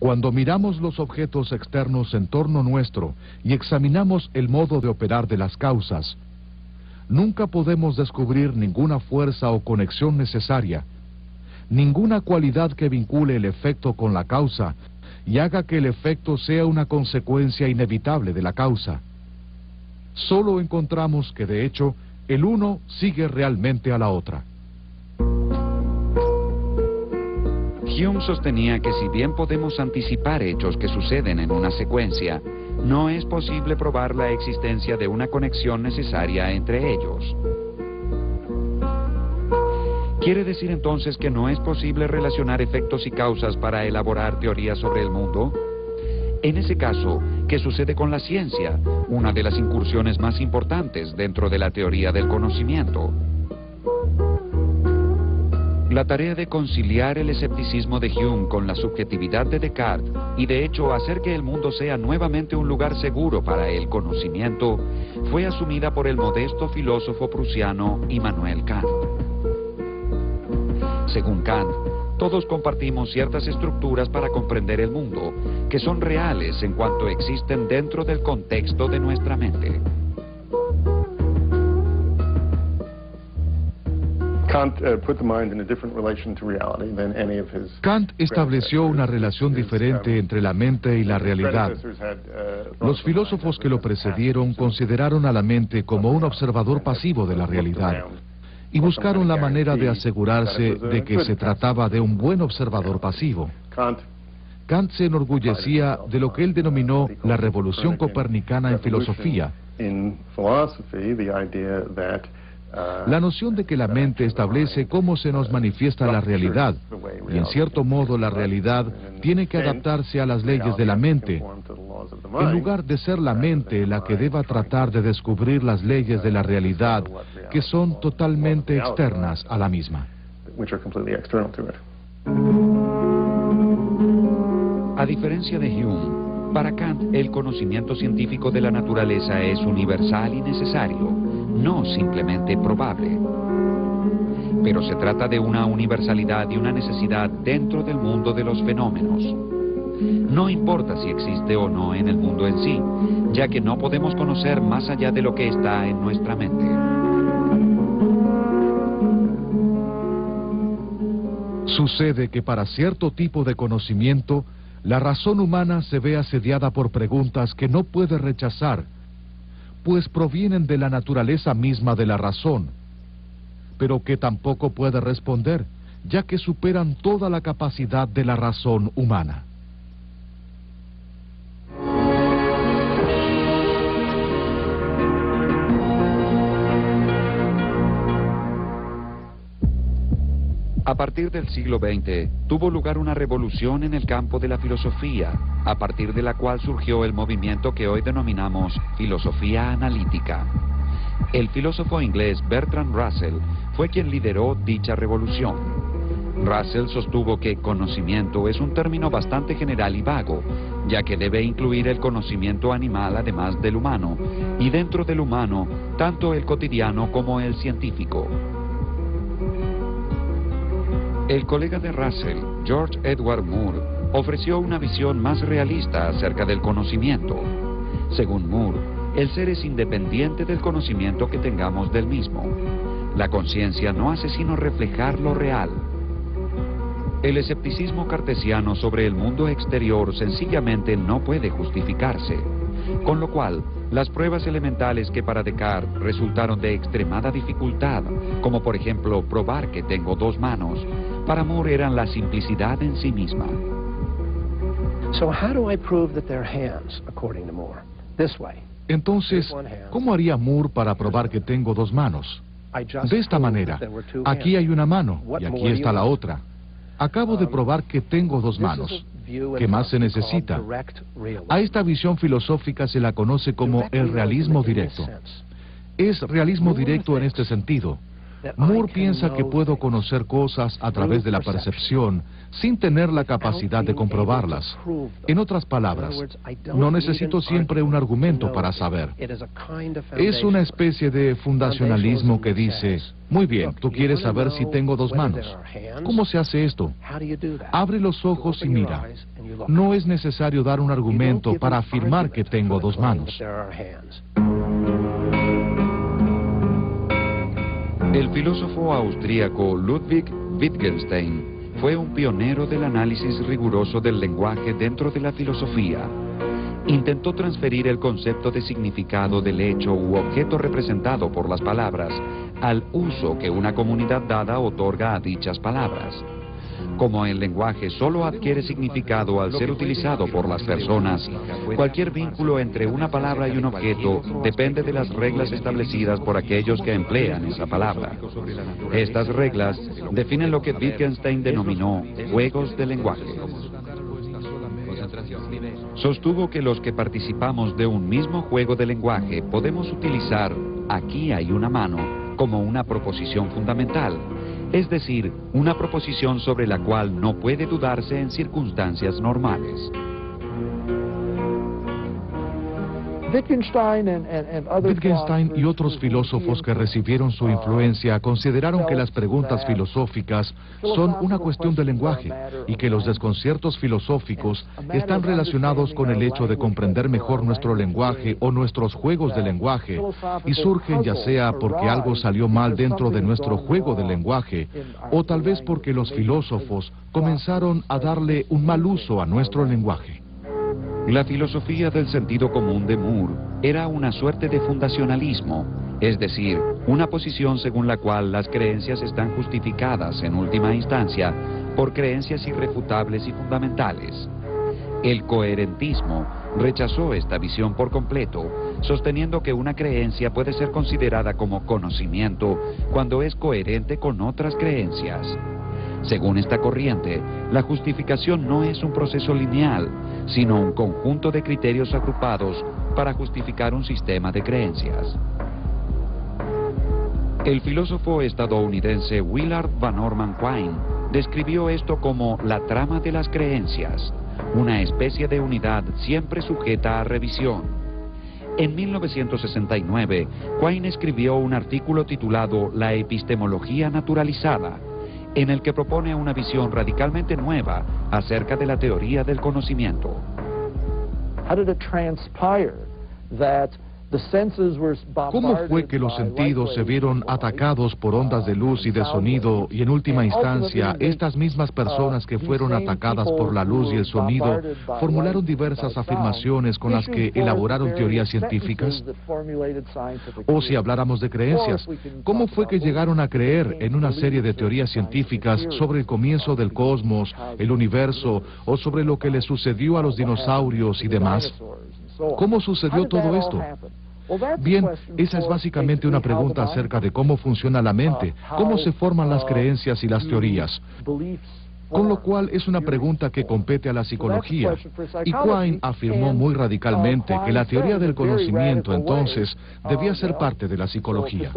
Cuando miramos los objetos externos en torno nuestro y examinamos el modo de operar de las causas, nunca podemos descubrir ninguna fuerza o conexión necesaria, ninguna cualidad que vincule el efecto con la causa y haga que el efecto sea una consecuencia inevitable de la causa. Solo encontramos que, de hecho, el uno sigue realmente a la otra. Hume sostenía que si bien podemos anticipar hechos que suceden en una secuencia, no es posible probar la existencia de una conexión necesaria entre ellos. ¿Quiere decir entonces que no es posible relacionar efectos y causas para elaborar teorías sobre el mundo? En ese caso, ¿qué sucede con la ciencia, una de las incursiones más importantes dentro de la teoría del conocimiento? La tarea de conciliar el escepticismo de Hume con la subjetividad de Descartes y de hecho hacer que el mundo sea nuevamente un lugar seguro para el conocimiento fue asumida por el modesto filósofo prusiano Immanuel Kant. Según Kant, todos compartimos ciertas estructuras para comprender el mundo que son reales en cuanto existen dentro del contexto de nuestra mente. Kant estableció una relación diferente entre la mente y la realidad. Los filósofos que lo precedieron consideraron a la mente como un observador pasivo de la realidad y buscaron la manera de asegurarse de que se trataba de un buen observador pasivo. Kant se enorgullecía de lo que él denominó la revolución copernicana en filosofía. La noción de que la mente establece cómo se nos manifiesta la realidad, y en cierto modo la realidad tiene que adaptarse a las leyes de la mente, en lugar de ser la mente la que deba tratar de descubrir las leyes de la realidad que son totalmente externas a la misma. A diferencia de Hume, para Kant el conocimiento científico de la naturaleza es universal y necesario, no simplemente probable. Pero se trata de una universalidad y una necesidad dentro del mundo de los fenómenos. No importa si existe o no en el mundo en sí, ya que no podemos conocer más allá de lo que está en nuestra mente. Sucede que para cierto tipo de conocimiento, la razón humana se ve asediada por preguntas que no puede rechazar, pues provienen de la naturaleza misma de la razón, pero que tampoco puede responder, ya que superan toda la capacidad de la razón humana. A partir del siglo XX, tuvo lugar una revolución en el campo de la filosofía, a partir de la cual surgió el movimiento que hoy denominamos filosofía analítica. El filósofo inglés Bertrand Russell fue quien lideró dicha revolución. Russell sostuvo que conocimiento es un término bastante general y vago, ya que debe incluir el conocimiento animal además del humano, y dentro del humano, tanto el cotidiano como el científico. El colega de Russell, George Edward Moore, ofreció una visión más realista acerca del conocimiento. Según Moore, el ser es independiente del conocimiento que tengamos del mismo. La conciencia no hace sino reflejar lo real. El escepticismo cartesiano sobre el mundo exterior sencillamente no puede justificarse, con lo cual las pruebas elementales que para Descartes resultaron de extremada dificultad, como por ejemplo probar que tengo dos manos, para Moore eran la simplicidad en sí misma. Entonces, ¿cómo haría Moore para probar que tengo dos manos? De esta manera, aquí hay una mano y aquí está la otra. Acabo de probar que tengo dos manos. ¿Qué más se necesita? A esta visión filosófica se la conoce como el realismo directo. Es realismo directo en este sentido. Moore piensa que puedo conocer cosas a través de la percepción sin tener la capacidad de comprobarlas. En otras palabras, no necesito siempre un argumento para saber. Es una especie de fundacionalismo que dice, muy bien, tú quieres saber si tengo dos manos. ¿Cómo se hace esto? Abre los ojos y mira. no es necesario dar un argumento para afirmar que tengo dos manos. El filósofo austríaco Ludwig Wittgenstein fue un pionero del análisis riguroso del lenguaje dentro de la filosofía. Intentó transferir el concepto de significado del hecho u objeto representado por las palabras al uso que una comunidad dada otorga a dichas palabras. Como el lenguaje solo adquiere significado al ser utilizado por las personas, cualquier vínculo entre una palabra y un objeto depende de las reglas establecidas por aquellos que emplean esa palabra. Estas reglas definen lo que Wittgenstein denominó juegos de lenguaje. Sostuvo que los que participamos de un mismo juego de lenguaje podemos utilizar "aquí hay una mano" como una proposición fundamental, es decir, una proposición sobre la cual no puede dudarse en circunstancias normales. Wittgenstein y otros filósofos que recibieron su influencia consideraron que las preguntas filosóficas son una cuestión de lenguaje y que los desconciertos filosóficos están relacionados con el hecho de comprender mejor nuestro lenguaje o nuestros juegos de lenguaje, y surgen ya sea porque algo salió mal dentro de nuestro juego de lenguaje o tal vez porque los filósofos comenzaron a darle un mal uso a nuestro lenguaje. La filosofía del sentido común de Moore era una suerte de fundacionalismo, es decir, una posición según la cual las creencias están justificadas en última instancia por creencias irrefutables y fundamentales. El coherentismo rechazó esta visión por completo, sosteniendo que una creencia puede ser considerada como conocimiento cuando es coherente con otras creencias. Según esta corriente, la justificación no es un proceso lineal, sino un conjunto de criterios agrupados para justificar un sistema de creencias. El filósofo estadounidense Willard Van Orman Quine describió esto como la trama de las creencias, una especie de unidad siempre sujeta a revisión. En 1969, Quine escribió un artículo titulado La epistemología naturalizada, en el que propone una visión radicalmente nueva acerca de la teoría del conocimiento. ¿Cómo fue que los sentidos se vieron atacados por ondas de luz y de sonido y en última instancia estas mismas personas que fueron atacadas por la luz y el sonido formularon diversas afirmaciones con las que elaboraron teorías científicas? O si habláramos de creencias, ¿cómo fue que llegaron a creer en una serie de teorías científicas sobre el comienzo del cosmos, el universo o sobre lo que le sucedió a los dinosaurios y demás? ¿Cómo sucedió todo esto? Bien, esa es básicamente una pregunta acerca de cómo funciona la mente, cómo se forman las creencias y las teorías, con lo cual es una pregunta que compete a la psicología. Y Quine afirmó muy radicalmente que la teoría del conocimiento entonces debía ser parte de la psicología.